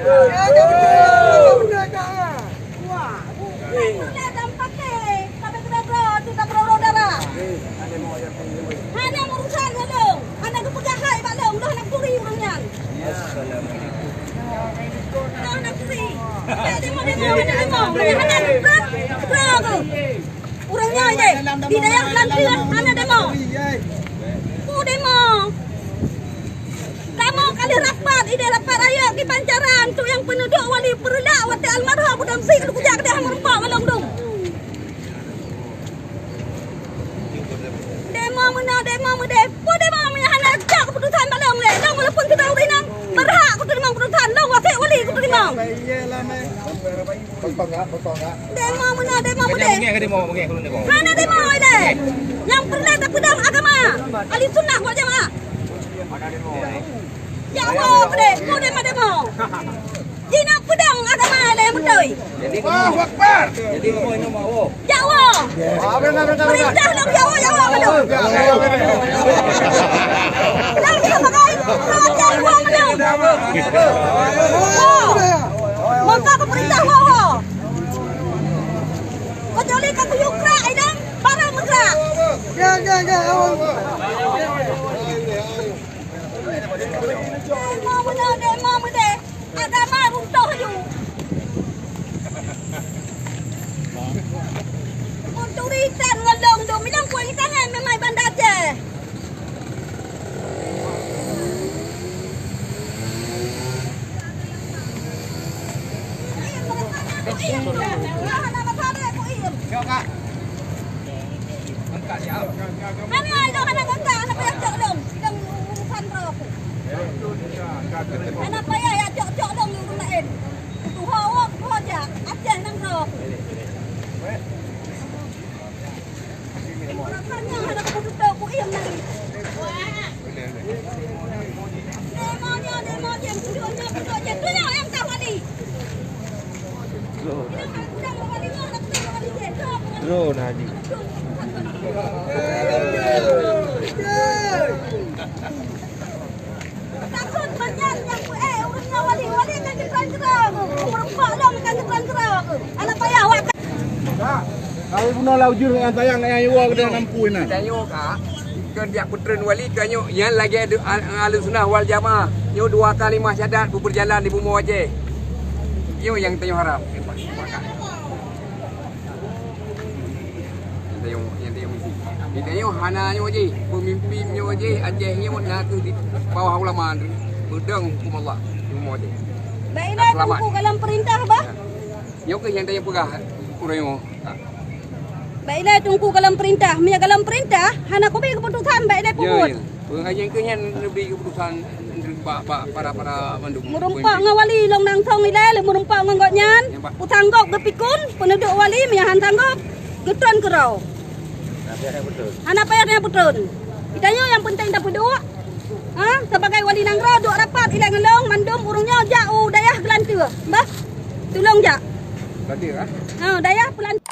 Hanya urusan lo, anak kepegahan pak lo, udah nak kuri orangnya. Udah nak kuri. Demo, orangnya aja. Di daerah Kelantan, mana demo? Demo. Kamu kali rapat, ide rapat raya di Pancaran, tu yang penduduk wali perla, wati almarhum budam sih lu kujak dia merempak malam dong. Demo mana anak jak keputusan malam le. Dong walaupun kita udah nang berhak aku terima keputusan, dong wati wali aku terima. Demo mana demo. Mana demo ide. Yang perla tak pedang agama. Ahli sunnah wal jamaah. Ya Allah, demo. Jina pedang agama le mendoi. Allahu Akbar. Jadi kamu ini mau. Ya Allah. Perintah dong ya Allah betul. Dah kita pakai. Ajar gua betul. Maka ke perintah Allah. Kecuali kaku yukra idang barang mesra. Demo betul. Agama runtuh you. Untuk ritan ngelong dong, bilang kuali tangan memang bandar aja. Mana ada anak kakak, anak payah cok dong, sedang urusan rokok. Anak payah ya cok dong yang lain. Tu hawak tu aja, aja nang rokok. Orangnya ada keputusan ku iam nang. Demo je, tujuannya tu yang tak wali. Drone Haji. Takut banyak yang urusnya wali kan gerang-gerang. Merempak lah kan gerang-gerang. Anak payah awak. Kalau punya laujur yang tayang yang yuwa ke dalam nampu ini. Kanyo kak, kerja putren wali kanyo yang lagi ada ahli sunnah wal jamaah. Yo 2 kalimah syahadat berjalan di bumi wajah. Yo yang tanyo harap. Yang tanyo misi. Kita yo hananyo je, pemimpinnya je, ajahnya nak di bawah ulama bedeng hukum Allah di bumi wajah. Baiklah tunggu dalam perintah bah. Yo ke yang tanyo pegah kurang. Baiklah tunggu dalam perintah. Mia dalam perintah, hana ko bi keputusan baiklah puput. Pengajian ke yang lebih keputusan para mandung. Merempak ngawali long nang thong ile le merempak ngangotnyan. Utanggok gepikun penduduk wali miahan tanggok getron kerau. Hana payarnya betul. Itanya yang penting dapat dua. Sebagai wali nangra duk rapat ile ngelong mandum urungnya jauh dayah Kelantan. Bah. Tolong jak. Kelantan ah? Dayah Kelantan.